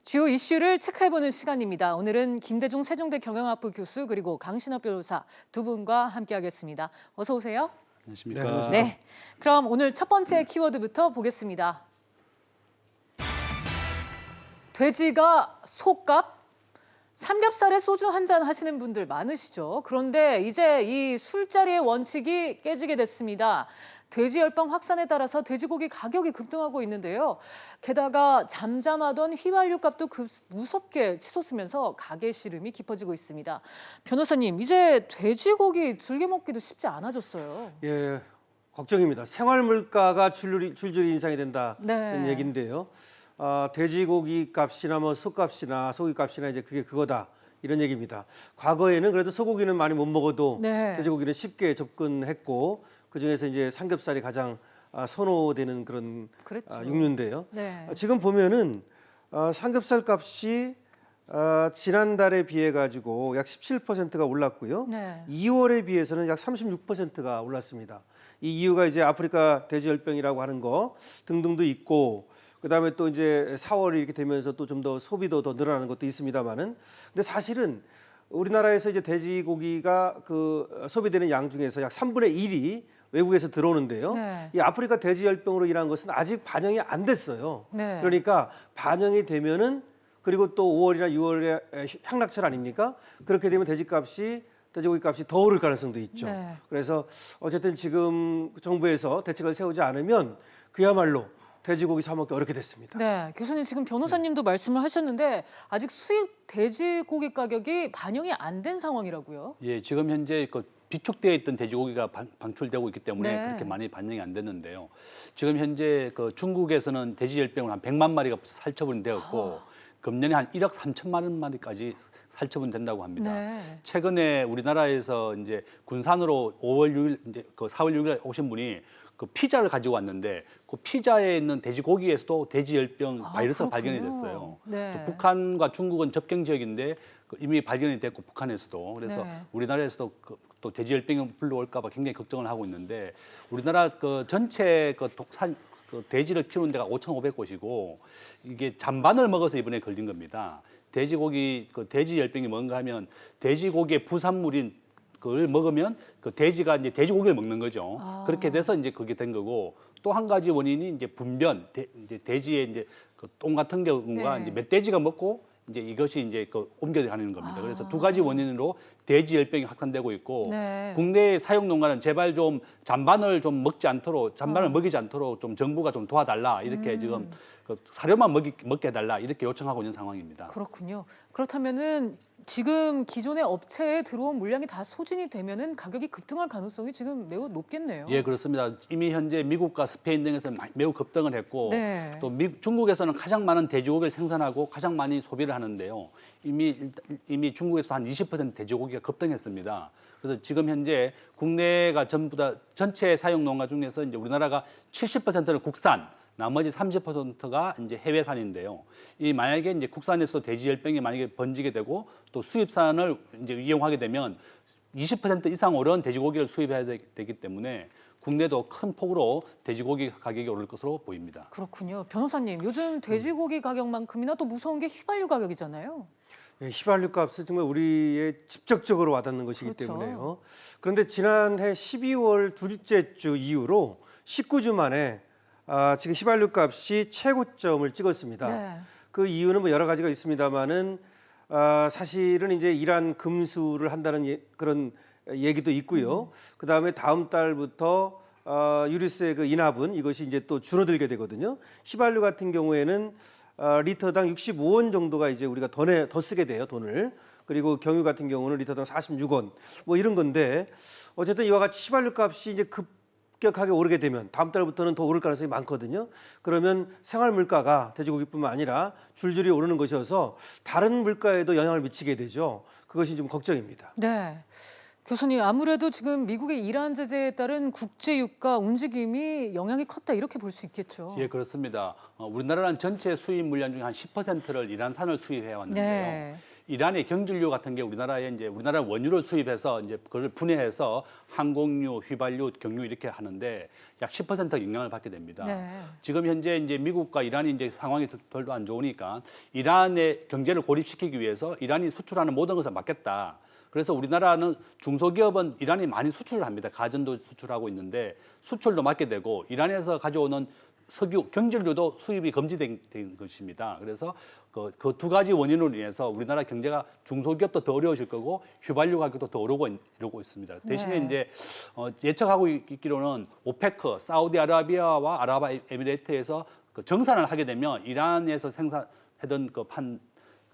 주요 이슈를 체크해보는 시간입니다. 오늘은 김대중 세종대 경영학부 교수 그리고 강신업 변호사 두 분과 함께하겠습니다. 어서 오세요. 안녕하십니까. 네, 그럼 오늘 첫 번째 키워드부터 보겠습니다. 돼지가 소값? 삼겹살에 소주 한 잔 하시는 분들 많으시죠. 그런데 이제 이 술자리의 원칙이 깨지게 됐습니다. 돼지 열병 확산에 따라서 돼지고기 가격이 급등하고 있는데요. 게다가 잠잠하던 휘발유 값도 무섭게 치솟으면서 가게 시름이 깊어지고 있습니다. 변호사님, 이제 돼지고기 즐겨 먹기도 쉽지 않아졌어요. 예, 걱정입니다. 생활 물가가 줄줄이 인상이 된다는 네. 얘기인데요. 돼지고기 값이나 뭐 소값이나 소고기 값이나 이제 그거다 이런 얘기입니다. 과거에는 그래도 소고기는 많이 못 먹어도 네. 돼지고기는 쉽게 접근했고 그 중에서 이제 삼겹살이 가장 선호되는 그런 그렇죠. 육류인데요. 네. 지금 보면은 삼겹살 값이 지난달에 비해 가지고 약 17%가 올랐고요. 네. 2월에 비해서는 약 36%가 올랐습니다. 이 이유가 이제 아프리카 돼지열병이라고 하는 거 등등도 있고, 그다음에 또 이제 4월이 이렇게 되면서 또 좀 더 소비도 더 늘어나는 것도 있습니다만은, 근데 사실은 우리나라에서 이제 돼지고기가 그 소비되는 양 중에서 약 3분의 1이 외국에서 들어오는데요. 네. 이 아프리카 돼지열병으로 인한 것은 아직 반영이 안 됐어요. 네. 그러니까 반영이 되면은, 그리고 또 5월이나 6월에 향락철 아닙니까? 그렇게 되면 돼지고기 값이 더 오를 가능성도 있죠. 네. 그래서 어쨌든 지금 정부에서 대책을 세우지 않으면 그야말로 돼지고기 사 먹기 어렵게 됐습니다. 네, 교수님 지금 변호사님도 말씀을 하셨는데 아직 수입 돼지고기 가격이 반영이 안 된 상황이라고요? 예, 지금 현재 그 비축되어 있던 돼지고기가 방출되고 있기 때문에 네. 그렇게 많이 반영이 안 됐는데요. 지금 현재 그 중국에서는 돼지 열병으로 한 100만 마리가 살처분되었고 금년에 한 1억 3천만 마리까지 살처분된다고 합니다. 네. 최근에 우리나라에서 이제 군산으로 5월 6일 이제 그 4월 6일 오신 분이 그 피자를 가지고 왔는데 그 피자에 있는 돼지고기에서도 돼지열병 바이러스가 발견이 그렇군요. 됐어요. 네. 또 북한과 중국은 접경 지역인데 이미 발견이 됐고 북한에서도 그래서 네. 우리나라에서도 또 돼지열병이 불러올까봐 굉장히 걱정을 하고 있는데 우리나라 그 전체 그 독산 그 돼지를 키우는 데가 5,500곳이고 이게 잔반을 먹어서 이번에 걸린 겁니다. 돼지고기 그 돼지열병이 뭔가 하면 돼지고기의 부산물인 그걸 먹으면 그 돼지가 이제 돼지고기를 먹는 거죠. 그렇게 돼서 이제 그게 된 거고 또 한 가지 원인이 이제 분변, 이제 돼지의 이제 그 똥 같은 경우가 네. 이제 멧돼지가 먹고 이제 이것이 이제 그 옮겨가는 겁니다. 그래서 두 가지 원인으로 돼지 열병이 확산되고 있고 네. 국내 사육 농가는 제발 좀 잔반을 좀 먹지 않도록 잔반을 먹이지 않도록 좀 정부가 좀 도와달라 이렇게 지금 그 사료만 먹게 해달라 이렇게 요청하고 있는 상황입니다. 그렇군요. 그렇다면은 지금 기존의 업체에 들어온 물량이 다 소진이 되면은 가격이 급등할 가능성이 지금 매우 높겠네요. 예, 그렇습니다. 이미 현재 미국과 스페인 등에서 매우 급등을 했고 네. 또 중국에서는 가장 많은 돼지고기를 생산하고 가장 많이 소비를 하는데요. 이미 중국에서 한 20% 돼지고기가 급등했습니다. 그래서 지금 현재 국내가 전부 다 전체 사육 농가 중에서 이제 우리나라가 70%는 국산, 나머지 30%가 이제 해외산인데요. 이 만약에 이제 국산에서 돼지열병이 만약에 번지게 되고 또 수입산을 이제 이용하게 되면 20% 이상 오른 돼지고기를 수입해야 되기 때문에 국내도 큰 폭으로 돼지고기 가격이 오를 것으로 보입니다. 그렇군요. 변호사님, 요즘 돼지고기 가격만큼이나 또 무서운 게 휘발유 가격이잖아요. 예, 휘발유 값은 정말 우리의 직접적으로 와닿는 것이기 그렇죠. 때문에요. 그런데 지난해 12월 둘째 주 이후로 19주 만에 지금 휘발유 값이 최고점을 찍었습니다. 네. 그 이유는 뭐 여러 가지가 있습니다만은 사실은 이제 이란 금수를 한다는 그런 얘기도 있고요. 그 다음에 다음 달부터 유류세 그 인하분 이것이 이제 또 줄어들게 되거든요. 휘발유 같은 경우에는 리터당 65원 정도가 이제 우리가 더 쓰게 돼요, 돈을. 그리고 경유 같은 경우는 리터당 46원 뭐 이런 건데 어쨌든 이와 같이 휘발유 값이 이제 급격하게 오르게 되면 다음 달부터는 더 오를 가능성이 많거든요. 그러면 생활 물가가 돼지고기뿐만 아니라 줄줄이 오르는 것이어서 다른 물가에도 영향을 미치게 되죠. 그것이 좀 걱정입니다. 네. 교수님, 아무래도 지금 미국의 이란 제재에 따른 국제 유가 움직임이 영향이 컸다 이렇게 볼 수 있겠죠. 예, 그렇습니다. 우리나라는 전체 수입 물량 중에 한 10%를 이란산을 수입해 왔는데요. 네. 이란의 경질류 같은 게 우리나라에 이제 우리나라 원유를 수입해서 이제 그걸 분해해서 항공유, 휘발유, 경유 이렇게 하는데 약 10% 영향을 받게 됩니다. 네. 지금 현재 이제 미국과 이란이 이제 상황이 덜 안 좋으니까 이란의 경제를 고립시키기 위해서 이란이 수출하는 모든 것을 막겠다. 그래서 우리나라는 중소기업은 이란이 많이 수출을 합니다. 가전도 수출하고 있는데 수출도 막게 되고 이란에서 가져오는 석유, 경질류도 수입이 금지된 것입니다. 그래서 그 두 가지 원인으로 인해서 우리나라 경제가 중소기업도 더 어려워질 거고 휘발유 가격도 더 오르고 이러고 있습니다. 대신에 네. 이제 예측하고 있기로는 오페크, 사우디아라비아와 아랍에미레이트에서 그 정산을 하게 되면 이란에서 생산하던 그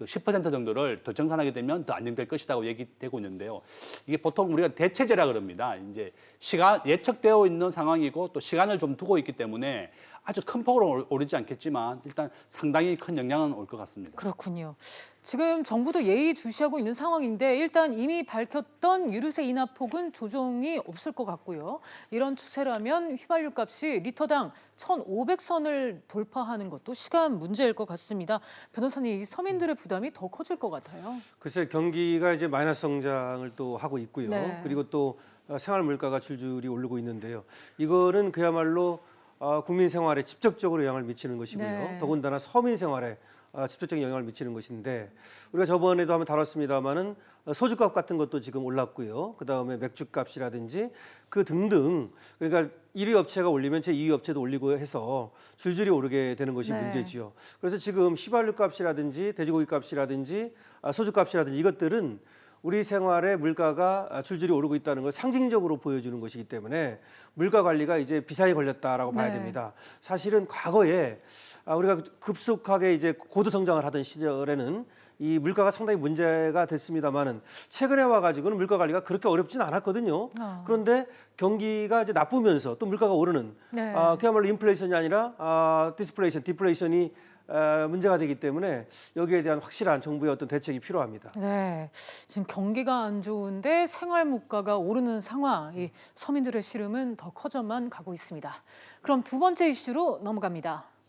10% 정도를 더 정산하게 되면 더 안정될 것이라고 얘기되고 있는데요. 이게 보통 우리가 대체제라 그럽니다. 이제 시간 예측되어 있는 상황이고 또 시간을 좀 두고 있기 때문에 아주 큰 폭으로 오르지 않겠지만 일단 상당히 큰 영향은 올 것 같습니다. 그렇군요. 지금 정부도 예의주시하고 있는 상황인데 일단 이미 밝혔던 유류세 인하폭은 조정이 없을 것 같고요. 이런 추세라면 휘발유 값이 리터당 1,500선을 돌파하는 것도 시간 문제일 것 같습니다. 변호사님, 이 서민들의 부담이 더 커질 것 같아요. 글쎄 경기가 이제 마이너스 성장을 또 하고 있고요. 네. 그리고 또 생활 물가가 줄줄이 오르고 있는데요. 이거는 그야말로 국민 생활에 직접적으로 영향을 미치는 것이고요. 네. 더군다나 서민 생활에 직접적인 영향을 미치는 것인데 우리가 저번에도 한번 다뤘습니다마는 소주값 같은 것도 지금 올랐고요. 그다음에 맥주값이라든지 그 등등 그러니까 1위 업체가 올리면 제 2위 업체도 올리고 해서 줄줄이 오르게 되는 것이 네. 문제지요. 그래서 지금 휘발유 값이라든지 돼지고기 값이라든지 소주 값이라든지 이것들은 우리 생활의 물가가 줄줄이 오르고 있다는 걸 상징적으로 보여주는 것이기 때문에 물가 관리가 이제 비사에 걸렸다라고 봐야 네. 됩니다. 사실은 과거에 우리가 급속하게 이제 고도 성장을 하던 시절에는 이 물가가 상당히 문제가 됐습니다만은 최근에 와가지고는 물가 관리가 그렇게 어렵지는 않았거든요. 그런데 경기가 이제 나쁘면서 또 물가가 오르는 네. 그야말로 인플레이션이 아니라 디플레이션이 문제가 되기 때문에 여기에 대한 확실한 정부의 어떤 대책이 필요합니다. 네, 지금 경기가 안 좋은데 생활 물가가 오르는 상황, 이 서민들의 시름은 더 커져만 가고 있습니다. 그럼 두 번째 이슈로 넘어갑니다.